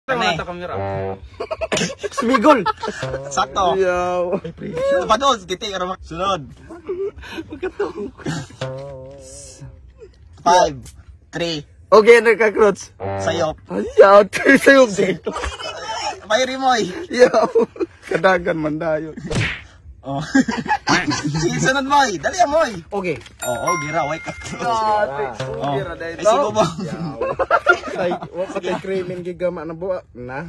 Ano ito kamera? Smigol! Sakto. Yo! Pados, giti, sunod. 5, 3, Okay, nakakrots. sayop. Ayaw, sayop din. Mayri mo eh. Yo! Kadagan man dayo. Oh. Sige, sunod mo eh. Dali mo eh. Okay. Oo, gira, wake up. Oh. Ay, sigo mo. Ay, wala pa tayo krimen gigama na buhat na.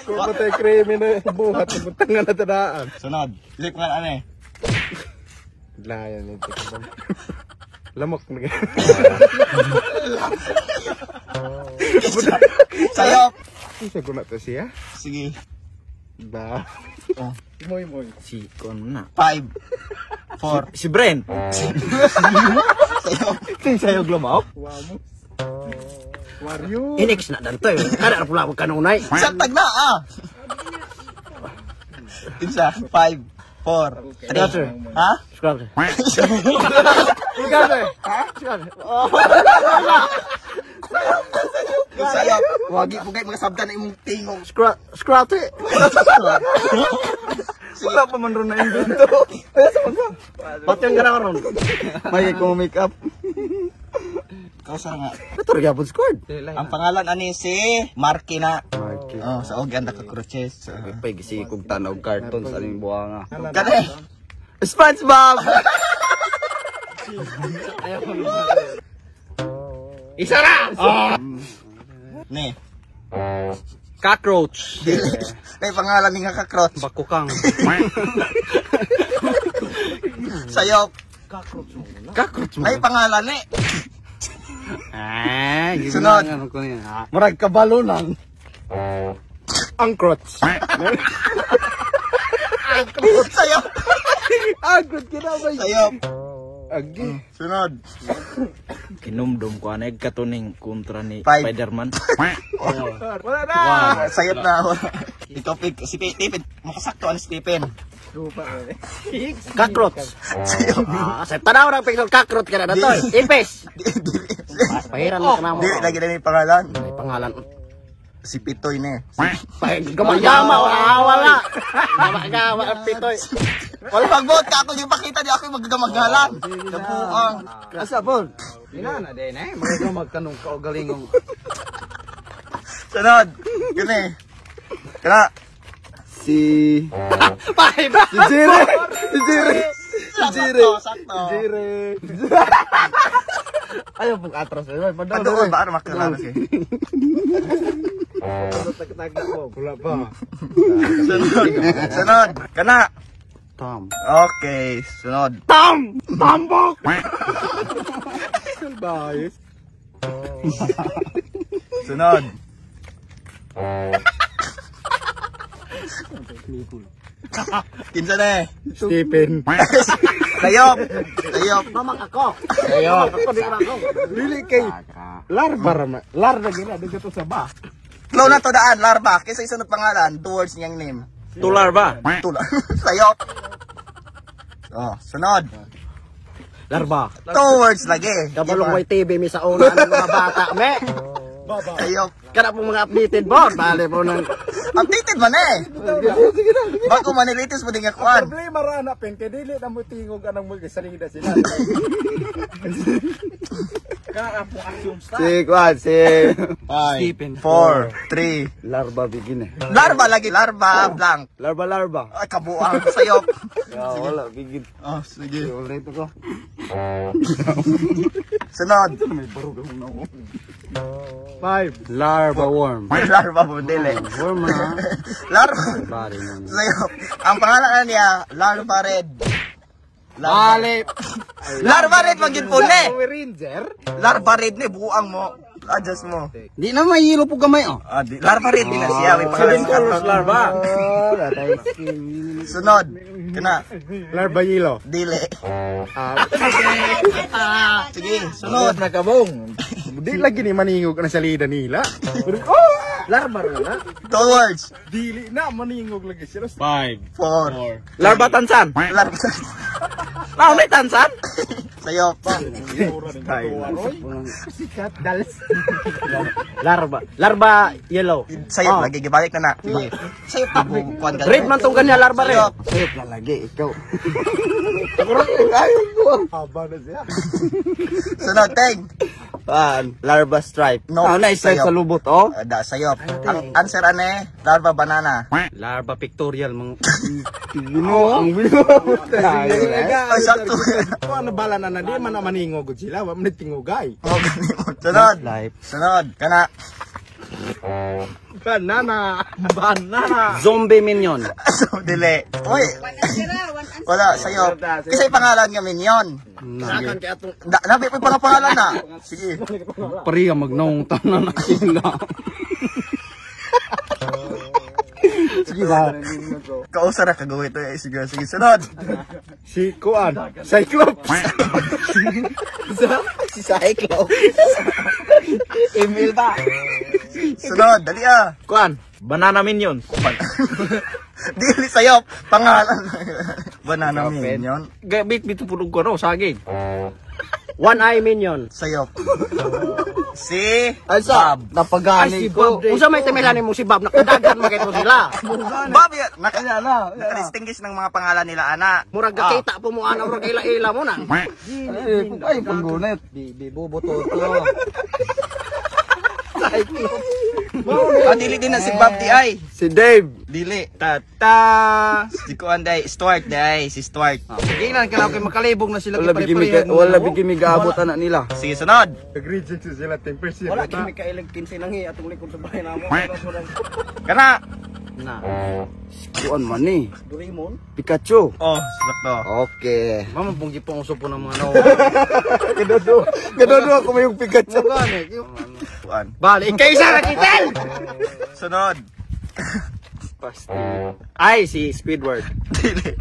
Wala pa tayo krimen na buhat na butangan na tadaan. Sunod. Lip nga ano eh. Layan ito. Lamok na gano'n. Sayop. Isa ko na to siya. Sige. Ba? Oh. Moy. Si kon na. 5, 4. Si Bren. Sayop. Ting sayog lumaw. Wow. Wario. Inex na danto eh. Kada na pula ko kanunay. Santag na ah. Isa. 5, 4, 3. Ha? Scrub. Ikaw eh. Ha? Scrub. Sayop. Wagi po kayo mga sabda na imong tingong. Scrub eh. Wala pa man ron na invento. Pati ang ganawa ron. May ko make up. Kausa nga. Ito rin yapon squad. Ang pangalan ani si Marky na. Marky. Oh, sa og anda ka crutches. Pay gisi kog tanaw cartoon sa aning buhanga. Kani. SpongeBob. Isa na. Ni. Cockroach. Kay pangalan ni nga ka-crotch. Bakukang. Sayop. Cockroach mo. Ay pangalan ni. Sunod. Marag kabalo lang. Ang crotch. Sayop. Agod kinabay. Sayop. Agi. Sunod. Kinumdum ko anay katuning kontra ni Five. Spider-Man. Wala na. Wow, sayop na ako. Ikaw pick si Stephen. Makasakto ang Stephen. Cockroach. Sayop. Sa tanaw ng pixel cockroach ka na na to. Ipis. Pahiran na ka na mo. Di lagi na may pangalan. May pangalan. Si Pitoy ni. Gamagama. Wala. Gamagama ang pitoy. Wala magbot ka ako yung pakita di ako yung magagamagalan. Nabuang. Asa po? Ina na din eh. Magagamag kanong kaugalingong. Sunod. Gani. Kana. Si Jire. Si Jire. Sakto. Jire. Ayaw pong atras. Padoon ba? Ano makalala siya? Tagtagda mo. Wala pa. Sunod. Kana. Tom. Okay. Sunod. Tom! Tombok! Salbayos. Sunod. Kinsa na eh. Stephen. Sayop. Sayop. Mamang ako. Ayun. Ako di ako. Lili kay Larva rama. Larva gina dito sa ba. Flow na to daan. Larva. Kaysa isunod pangalan. Two words niyang name. Tular ba? Tular. Sayop. Oh, sunod. Larva. Two words lagi. Kabalong may TV mi sa una ng mga bata me. Sayop. Kana pong mga updated board. Bale po nang Updated man eh. Bago man latest mo din nga kuan. problema ra na pen kay dili na mo tingog anang mo salida sila. Si kuan si Stephen. 4, 3. Larva begin eh. Larva lagi. Larva blank. Larva. Ay, kabuang. Sayop. Ya wala begin. Oh, sige. Ulit ko. Sunod. May barug ang nawo. 5. Larva worm. Larva mo dili. Worm na. Larva. Bari mo. Sayop. Ang pangalan niya, Larva Red. Bale. Larva Red magin po ni. Ranger. Larva Red ni buang mo. Adjust mo. Di na mahilo po gamay oh. Larva Red din na siya. May pangalan sa larva. Sunod. Kana. Larva yelo. Dili. Sige, sunod. Na kabong. Di lagi ni maningog na salida nila. Oh! Larva na. Two words. Dili na maningog lagi sila. 5, 4. 4. Larba Tansan. Larva. Mau may tansan? Sayop. Sikat, dalas. Larba yellow. Sayop lagi, gibalik na na. Sayop na bukuan ka. Red man tong kanya larba red. Sayop. Sayop na lagi, ikaw. Haba na siya. Sunod, Teng. Larva stripe. No, nice sayop. sa lubot oh. Da, sayop. Ang answer ane, larva banana. Larva pictorial mga Ang bilo. Ay, sakto. Kung ano bala na di man maningog sila, wa man tingogay. Oh, ganun. Sunod. life. Sunod. Kana. Banana. Zombie minion. So, dili. Uy. Wala, sayop. Kasi pangalan nga Minion. Sakan kaya itong Nabi po yung pangalan na. Sige. Pariya magnaong tanan na sila. sige ba? Kausa na kagawin ito. Sige, sige. Sunod. Si Kuan, Cyclops. Si Cyclops. Email ba? Sunod. Dali ah. Kuan, banana minion. Dili sayop. Pangalan. Banana Minion. Gabit bito pulog ko no, saging. One eye minion. Sayop. Si Bob. Napagani ko. Unsa may timilanin mo si Bob nakadagan magayto sila. Bob yan. Naka-distinguish ng mga pangalan nila, ana. Murag gakita po mo ana murag ila-ila mo na. Ay, panggunit. Di bubuto to. Dili din na si Bob di ay. Si Dave. Dili. Tata. Si Kuan day. Stuart day. Si Stuart. Ginan kala kay makalibog na sila Wala bigimi gaabot anak nila. Sige, sunod. Nag-reject sila 10%. Wala kimi ka ilang 15 nang atong likod sa bahay namo. Kana. Na. Kuan man ni. Doraemon. Pikachu. Oh, sakto. Okay. Mama pong gipong uso po ng mga nawo. Gadodo ako may yung Pikachu. Kuan. Bali, kay isa na kitel. Sunod. Ay si Squidward. Dili.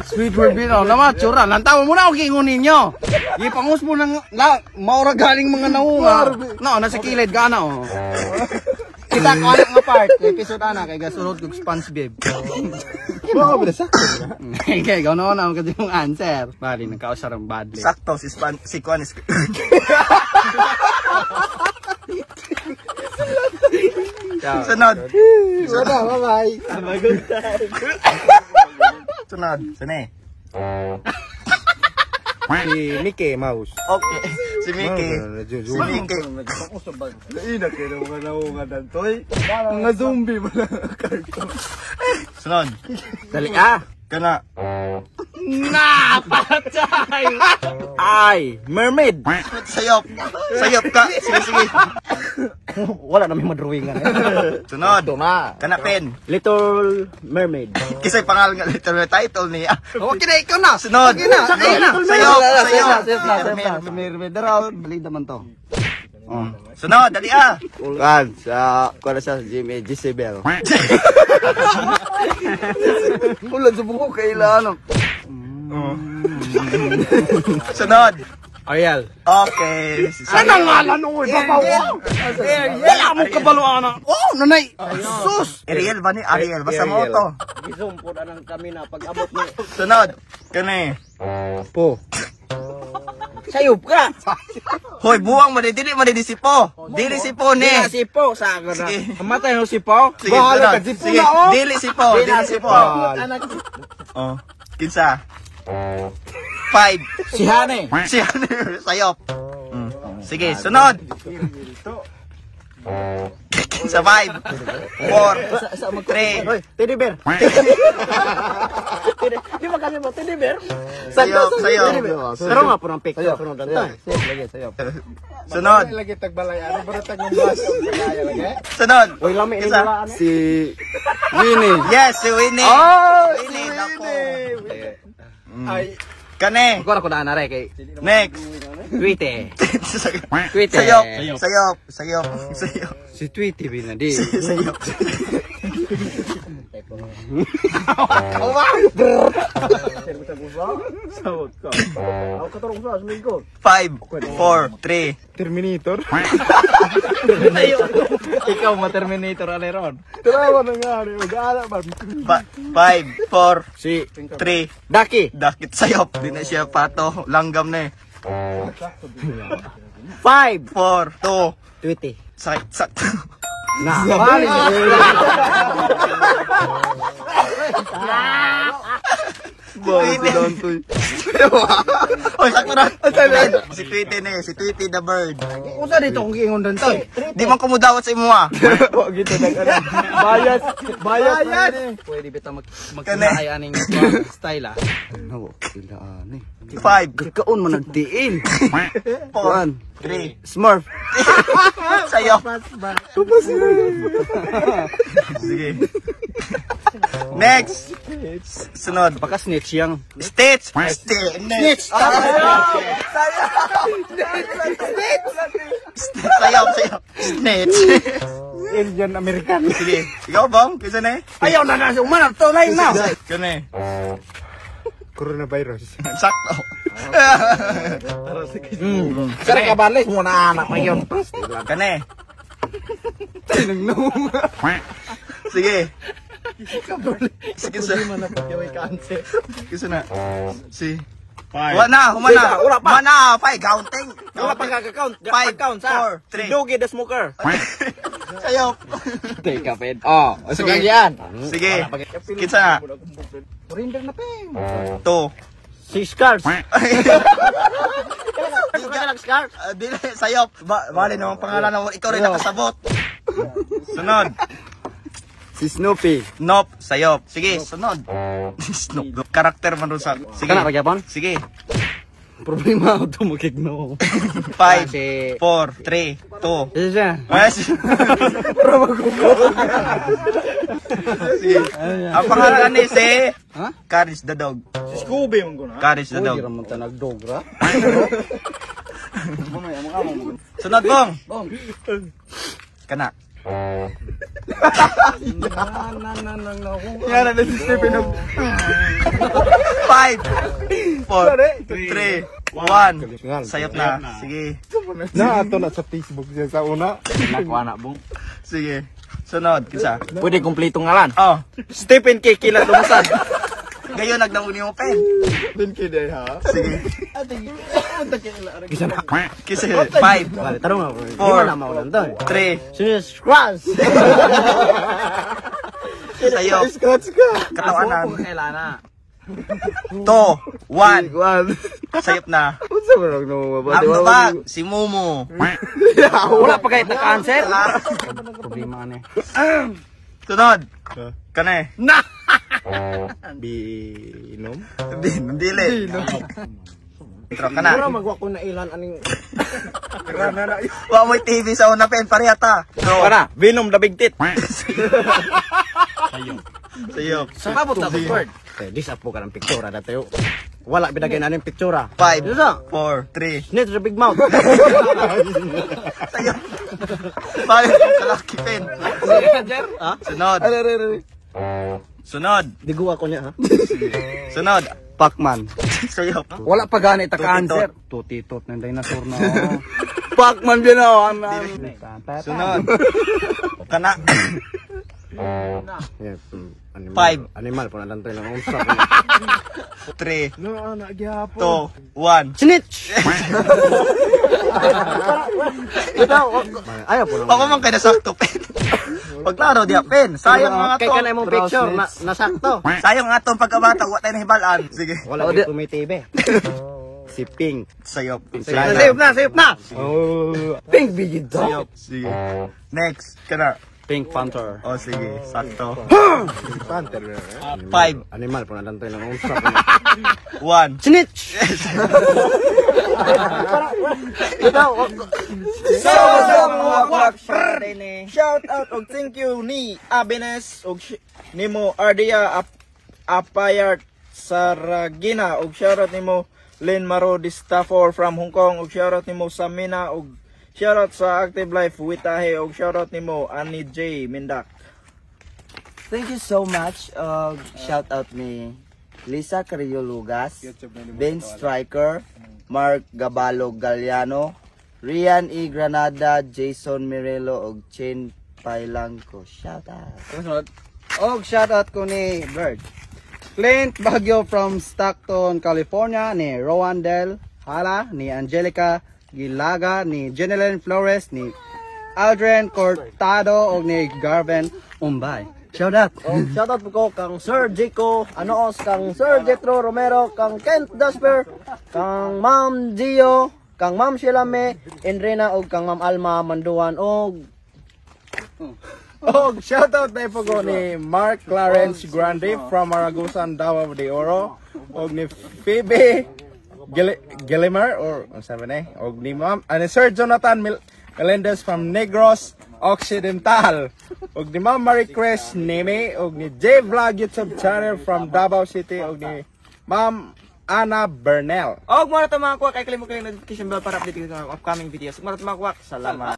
Squidward bino naman tsura. Lantaw mo na og ingon ninyo. Gipangus mo nang maura galing mga nawunga. No, nasa kilid gana oh. Kita ko anak nga part, episode ana kay gasunod kog SpongeBob. Mga ba sa? Kay gano na ang yung answer. Bali nagkausar ang badly. Sakto si Kuan is. Sunod. Wala, bye-bye. Sunod. Sine. Si Mickey Mouse. Okay. Si Mickey. Si Mickey. Ina kayo mga naungan dantoy. Mga zombie mo na karton. Sunod. Dali ah. Kana. Napatay. Ay, mermaid. Sayop. Sayop ka. Sige, sige. Wala na may madrawingan. Sunod. Kana pen. Little Mermaid. Kisay pangalan nga literal title niya. Okay na ikaw na. Sunod. Okay na. Sakay na. Sayop. Sayop. Mermaid daw, balik naman to. Sunod. Dali ah. Kan sa kuan sa Jimmy Jezebel. Ulan sa buko kailan. Sunod. Ariel. Okay. Ano ngalan mo? Babaw. Wala mo kabaluana. Oh, nanay. Sus. Ariel ba ni Ariel? Basta mo to. Gizom po na lang kami na pag-abot ni. Sunod. Kani. Po. Sayop ka. Hoy, buwang mo dili mo di sipo. Dili sipo ni. Dili si Po sa agad. Sige. Amatay ho si Po. Sige, Bahala ka, sunod. sipo Sige, na, oh. dili sipo. Dili sipo. Oh. Kinsa? 5. Si Hane. Si sayop. Sige, sunod. Sa 5. 4. 3. Hoy, teddy bear. Di ba kami mo teddy bear? Sayop, sayop. Pero nga po ng picture ko nung dantay. Sunod. Lagi tagbalay ano ba tag ng bus lagi. Sunod. Hoy, lami ni Kinsa? wala. Si Winnie. Yes, si Winnie. Oh, Winnie, nako. Ay, Kani. Ko na na re kay Next. Tweety. Sayop. Tweety. Sayop. Sayop. Sayop. si Tweety binadi. Sayop. Sawot ka. Ako katorong sa lingkod. 5, 4, 3. Terminator. Ikaw ma-Terminator aleron. Tarawa na nga, mag-aala ba? 5, 4, Si 3. Daki. Dakit sayop. Di na siya pato. Langgam na eh. 5. 4, 2. Tweety. Sakto. Na. Bali. Tweety. Oy, sakto na. Si Tweety na eh. Si Tweety the bird. Usa dito kung giingon din to. Di man kumudawat sa imo ah. Wa gito nag bayad. Bayad. Pwede bita magkinaay aning style ah. No, sila ani. 5, Kaon man nagtiin. 4, 1 3. Smurf. Sayop. Sige. Next. Sunod. Baka snitch yang. Stitch. Stitch. Sayop. Snitch. Indian American. Sige. Ikaw bang? Kisa na eh? Ayaw na na umanap to lain na. Kisa na eh? Coronavirus. Sakto. Sara ka balis mo na anak mo yun. Kane. Sige. Sige sa. Kisa na. Si. Humana. Wala pa. Humana. 5. Counting. Wala pa ka-count. 5, Count sa. 4, 3. Doggy the smoker. Sayop. Take a pen. Oh, sige yan. Sige. Kisa na. Surrender na pen. 2. 6 cards. Dili, sayop. Bali naman pangalan mo. Ikaw rin nakasabot. Sunod. Si Snoopy. Nope, sayop. Sige, sunod. Snoop. Karakter man ron sa. Sige. Kana pagyapon? Sige. Problema ako to makigno. 5, Si 4, 3, 2. Isa siya. Yes. Sige. Ang pangalan ni si Ha? Courage the Dog. Si Scooby mo na. Courage the Uy, Dog. di raman ta nagdogra. Sunod bong. Kana. Yan na si Stephen. 5, 4, 3, 1. Sayop na. Sige. Na ato na sa Facebook siya sa una. Nakuha na bong. Sige. Sunod. Kisa. Pwede kumpleto ngalan. Oh. Stephen K. Kilat Lumasan. Ngayon nagnauni mo pen. Din kiday ha. Sige. Kisa na. Kisa. 5, Bale, tarong ako. 4, Wala na maulan to. 3. Sis Cross. Sayop. Scratch ka. Katawanan. Kailangan. 2, 1. Sayop na. Unsa man og no Ambag. Si Momo. Wala pa kahit na-cancer. Problema ani. Sunod. Kane. Binom. Dili. Intro ka na. magwa ko na ilan aning Wa mo TV sa una pen parehata. Para, Venom the Big Tit. Sayop. Sa babot na word. Eh, disapo ka ng pictura na tayo. Wala binagay na ng pictura. 5, Isa. 4, 3. Snitch the big mouth. Sayop. Balik kalaki pen. Ha? Sunod. Sunod. Digo ako niya ha. Sunod. Pacman. Sayop. Wala pa gani ta cancer. Tutitot ng dinosaur na. Pacman din ako ang Sunod. Kana. animal. 5. Animal po na lang tayo lang unsa. 3, No ana gyapon. 2, 1. Snitch. Ayaw po na. Ako man kay nasakto pen. Pagklaro diya pen. Sayang mga Kay to. kanay mong picture na nasakto. Sayang nga tong pagkabata wa tayo nahibalaan. Sige. Wala dito may TV. Si Pink. Sayop. Save na. Oh, Pink bigid to. Sayop. Sige. Next. Kana. Pink Panther. O sige. Sakto. panther. 5, Animal po na lang tayo lang unsa. 1. Snitch. So, mga Friday ni. Shout out og thank you ni Abines og nimo Ardia Apayart Saragina og shoutout nimo Lynn Maro di Stafford from Hong Kong og shoutout nimo Samina og shoutout sa Active Life Witahe og shoutout nimo Annie J Mindak. Thank you so much. Shout out me Lisa Carrillo Lugas, Ben Striker, Mark Gabalo Galliano, Rian E. Granada, Jason Mirelo, og Chen Pay lang ko. Shout out. Kasunod. Og shoutout ko ni Bird. Clint Bagyo from Stockton, California, ni Rowan Del Hala, ni Angelica Gilaga, ni Jeneline Flores, ni Aldrin Cortado, og ni Garben Umbay. Shoutout. Og shoutout po ko kang Sir Jico Anoos, kang Sir Jetro Romero, kang Kent Dasper, kang Ma'am Gio, kang Ma'am Shilame Enrena, og kang Ma'am Alma Manduan, og Og shoutout na po ko ni Mark Clarence Grande from Maragusan, Davao de Oro. Og ni Phoebe Gillimer, or sabi na og ni Ma'am, ni Sir Jonathan Melendez from Negros Occidental. Og ni Ma'am Marie Chris Neme, og ni J Vlog YouTube channel from Davao City, og ni Ma'am Ana Bernal. Og mo na ito mga kuwak, kay kalimut kayo notification bell para update kayo sa mga upcoming videos. Mo na ito mga kuwak, salamat.